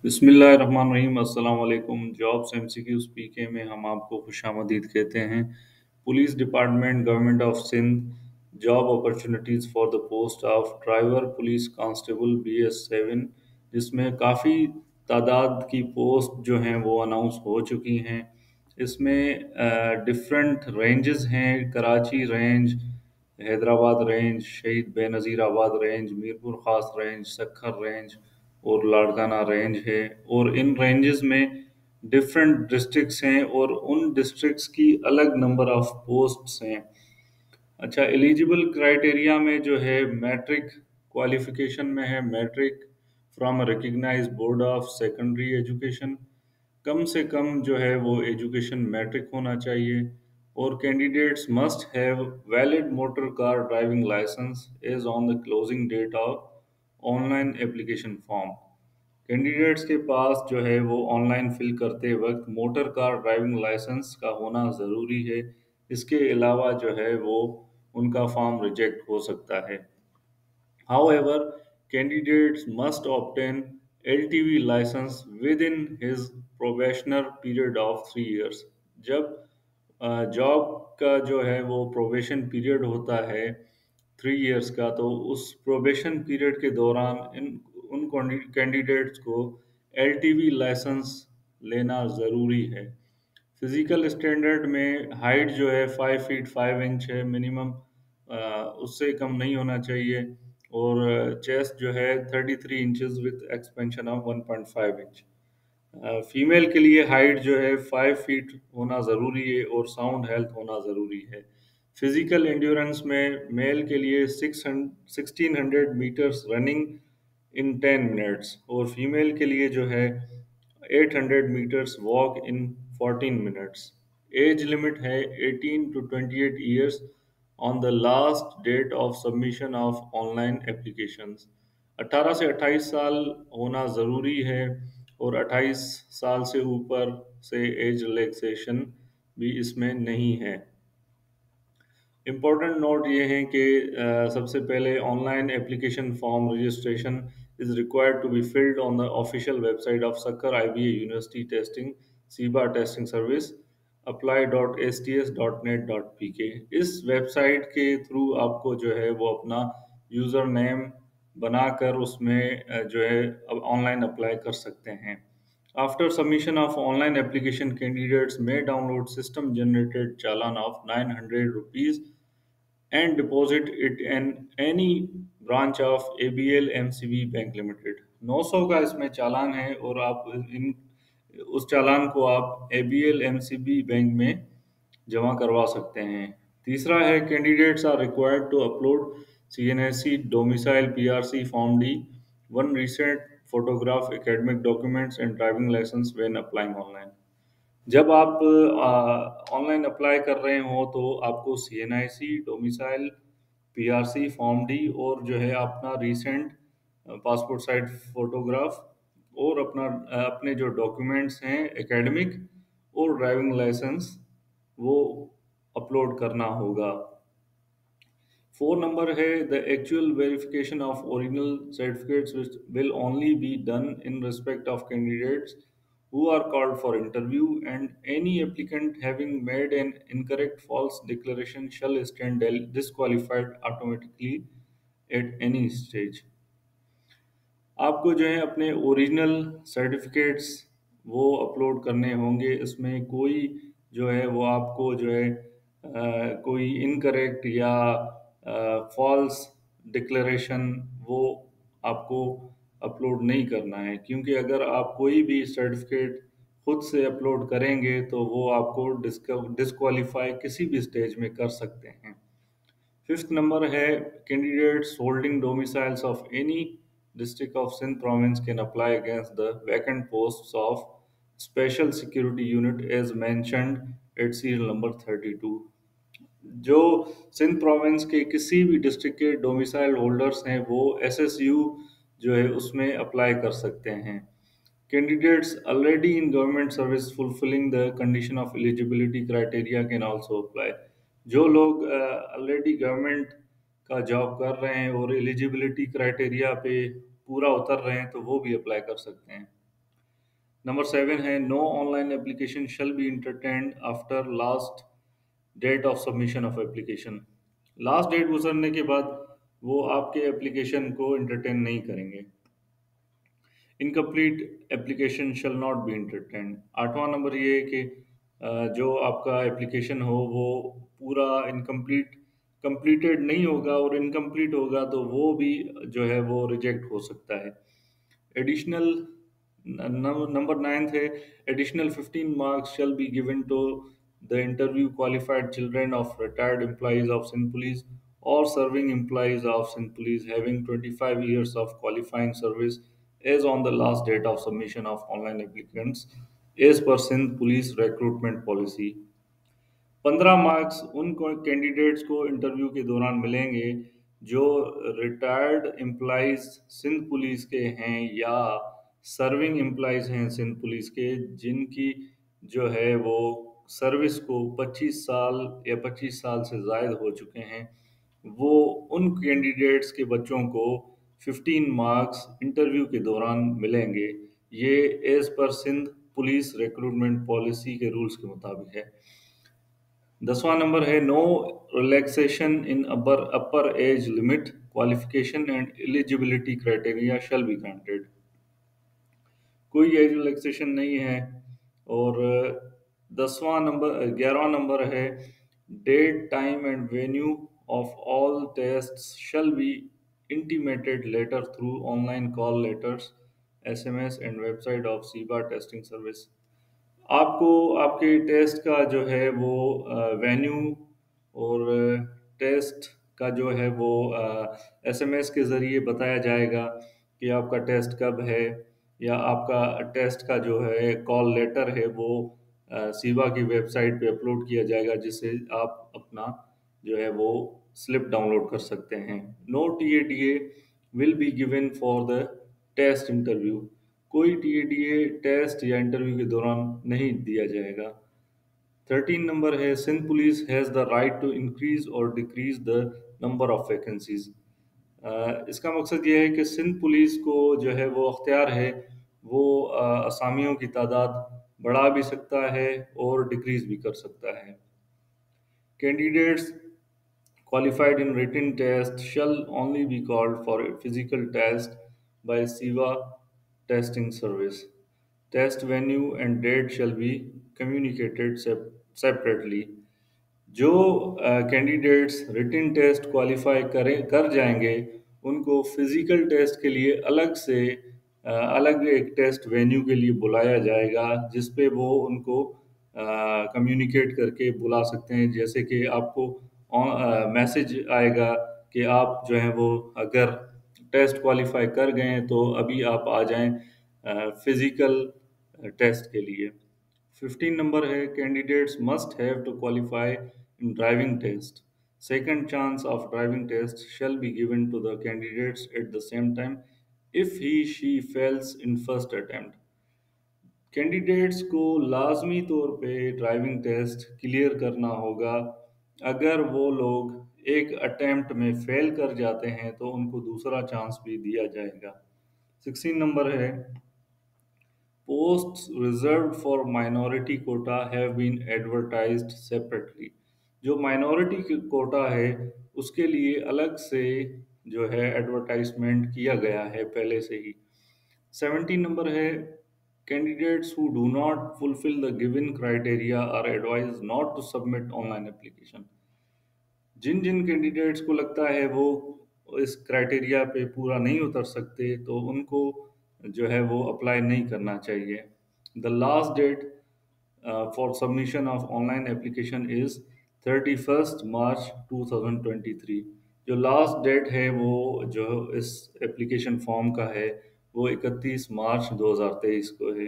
बिस्मिल्लाहिर्रहमानिर्रहीम अस्सलाम वालेकुम। जॉब्स एमसीक्यूज पीके में हम आपको खुशामदीद कहते हैं। Police department government of Sindh job opportunities for the post of driver police constable BS7, जिसमें काफ़ी तादाद की पोस्ट जो हैं वो अनाउंस हो चुकी हैं। इसमें डिफरेंट रेंजेस हैं: कराची रेंज, हैदराबाद रेंज, शहीद बेनज़ीर आबाद रेंज, मीरपुर ख़ास रेंज, सखर रेंज और लाड़काना रेंज है। और इन रेंजेस में डिफरेंट डिस्ट्रिक्ट्स हैं और उन डिस्ट्रिक्ट्स की अलग नंबर ऑफ पोस्ट्स हैं। अच्छा, एलिजिबल क्राइटेरिया में जो है मैट्रिक क्वालिफिकेशन में है matric from a recognised board of secondary education. कम से कम जो है वो एजुकेशन मैट्रिक होना चाहिए। और candidates must have valid motor car driving licence as on the closing date of online application form. Candidates के पास जो है वो ऑनलाइन फिल करते वक्त मोटर कार ड्राइविंग लाइसेंस का होना ज़रूरी है। इसके अलावा जो है वो उनका फॉर्म रिजेक्ट हो सकता है। However, candidates must obtain LTV license within his probationary period of 3 years। जब जॉब का जो है वो प्रोबेशन पीरियड होता है 3 इयर्स का, तो उस प्रोबेशन पीरियड के दौरान इन उन कैंडिडेट्स को LTV लाइसेंस लेना ज़रूरी है। फिजिकल स्टैंडर्ड में हाइट जो है 5 फीट 5 इंच है मिनिमम, उससे कम नहीं होना चाहिए। और चेस्ट जो है 33 inches with expansion of 1.5 inch. Female के लिए हाइट जो है 5 फीट होना ज़रूरी है और साउंड हेल्थ होना ज़रूरी है। फिजिकल एंड्योरेंस में मेल के लिए 1600 मीटर्स रनिंग इन 10 मिनट्स और फीमेल के लिए जो है 800 metres walk in 14 minutes. Age limit है 18 to 28 years on the last date of submission of online applications. 18 से 28 साल होना ज़रूरी है और 28 साल से ऊपर से एज रिलैक्सेशन भी इसमें नहीं है। इम्पोर्टेंट नोट ये हैं कि सबसे पहले online application form registration is required to be filled on the official website of Sukkur IBA university testing SIBA testing service apply.sts.net.pk। इस वेबसाइट के थ्रू आपको जो है वो अपना यूज़र नेम बनाकर उसमें जो है अब ऑनलाइन अप्लाई कर सकते हैं। After submission of online application, candidates may download system generated challan of 900 rupees and deposit it in any branch of ABL MCB Bank Limited। 900 का इसमें चालान है और आप इन उस चालान को आप ABL MCB बैंक में जमा करवा सकते हैं। तीसरा है candidates are required to upload CNSC domicile PRC form D, one recent photograph, academic documents and driving licence when applying online. जब आप ऑनलाइन अप्लाई कर रहे हो तो आपको CNIC domicile PRC form D और जो है अपना रीसेंट पासपोर्ट साइज फोटोग्राफ और अपने जो डॉक्यूमेंट्स हैं एकेडमिक और ड्राइविंग लाइसेंस वो अपलोड करना होगा। 4 नंबर है the actual verification of original certificates which will only be done in respect of candidates who are called for interview, and any applicant having made an incorrect false declaration shall stand disqualified automatically at any stage। आपको जो है अपने original certificates वो upload करने होंगे। इसमें कोई जो है वो आपको जो है कोई इनकरेक्ट या फॉल्स डिक्लेरेशन वो आपको अपलोड नहीं करना है, क्योंकि अगर आप कोई भी सर्टिफिकेट खुद से अपलोड करेंगे तो वो आपको डिस्क्वालीफाई किसी भी स्टेज में कर सकते हैं। 5th नंबर है candidates holding domiciles of any district of Sindh province can apply against the vacant posts of special security unit as mentioned at serial number 32। जो सिंध प्रोविंस के किसी भी डिस्ट्रिक्ट के डोमिसाइल होल्डर्स हैं वो SSU जो है उसमें अप्लाई कर सकते हैं। Candidates already in government service fulfilling the condition of eligibility criteria can also apply. जो लोग ऑलरेडी गवर्नमेंट का जॉब कर रहे हैं और एलिजिबिलिटी क्राइटेरिया पे पूरा उतर रहे हैं तो वो भी अप्लाई कर सकते हैं। नंबर 7 है no online application shall be entertained after last date of submission of application. Last date गुजरने के बाद वो आपके एप्लीकेशन को इंटरटेन नहीं करेंगे। Incomplete application shall not be entertained. आठवां नंबर ये है कि जो आपका एप्लीकेशन हो वो पूरा इनकम्प्लीट कंप्लीटेड नहीं होगा, और इनकम्प्लीट होगा तो वो भी जो है वो रिजेक्ट हो सकता है। एडिशनल नंबर नाइन्थ है additional 15 marks shall be given to the interview qualified children of retired employees of Sindh Police or serving employees of Sindh Police having 25 years of qualifying service as on the last date of submission of online applicants as per Sindh Police recruitment policy। 15 marks उन candidates को interview के दौरान मिलेंगे जो retired employees Sindh police के हैं या serving employees हैं सिंध पुलिस के, जिनकी जो है वो सर्विस को 25 साल या 25 साल से ज़ायद हो चुके हैं। वो उन कैंडिडेट्स के बच्चों को 15 मार्क्स इंटरव्यू के दौरान मिलेंगे। ये एज पर सिंध पुलिस रिक्रूटमेंट पॉलिसी के रूल्स के मुताबिक है। 10वां नंबर है no relaxation in upper upper age limit qualification and eligibility criteria shall be granted. कोई एज रिलैक्सेशन नहीं है। और 11वां नंबर है date time and venue of all test shall be intimated letter through online call letters SMS and website of SIBA testing service. आपको आपके test का जो है वो वेन्यू और टेस्ट का जो है वो एसएमएस के ज़रिए बताया जाएगा कि आपका टेस्ट कब है, या आपका टेस्ट का जो है कॉल लेटर है वो सीबा की वेबसाइट पे अपलोड किया जाएगा, जिससे आप अपना जो है वो स्लिप डाउनलोड कर सकते हैं। No TADA will be given for the test interview. कोई टीएडीए टेस्ट या इंटरव्यू के दौरान नहीं दिया जाएगा। 13 नंबर है Sindh police has the right to increase और decrease the number of vacancies. इसका मकसद ये है कि सिंध पुलिस को जो है वो अख्तियार है, वो असामियों की तादाद बढ़ा भी सकता है और डिक्रीज भी कर सकता है। Candidates qualified in written test shall only be called for a physical test by SIVA testing service. Test venue and date shall be communicated separately. जो कैंडिडेट्स रिटन टेस्ट क्वालिफाई कर जाएंगे उनको फिजिकल टेस्ट के लिए अलग से अलग एक टेस्ट वेन्यू के लिए बुलाया जाएगा, जिस पे वो उनको कम्युनिकेट करके बुला सकते हैं। जैसे कि आपको मैसेज आएगा कि आप जो है वो अगर टेस्ट क्वालिफाई कर गए हैं तो अभी आप आ जाएं फिजिकल टेस्ट के लिए। 15 नंबर है candidates must have to qualify in driving test. Second chance of driving test shall be given to the candidates at the same time if he she fails in first attempt. Candidates को लाजमी तौर पे driving test clear करना होगा। अगर वो लोग एक अटेम्प्ट में फेल कर जाते हैं तो उनको दूसरा चांस भी दिया जाएगा। 16 नंबर है posts reserved for minority quota have been advertised separately. जो माइनॉरिटी कोटा है उसके लिए अलग से जो है एडवर्टाइजमेंट किया गया है पहले से ही। 17 नंबर है candidates who do not fulfil the given criteria are advised not to submit online application. जिन जिन कैंडिडेट्स को लगता है वो इस क्राइटेरिया पे पूरा नहीं उतर सकते तो उनको जो है वो अप्लाई नहीं करना चाहिए। The last date for submission of online application is 31 March 2023। जो लास्ट डेट है वो जो इस एप्लीकेशन फॉर्म का है वो 31 मार्च 2023 को है।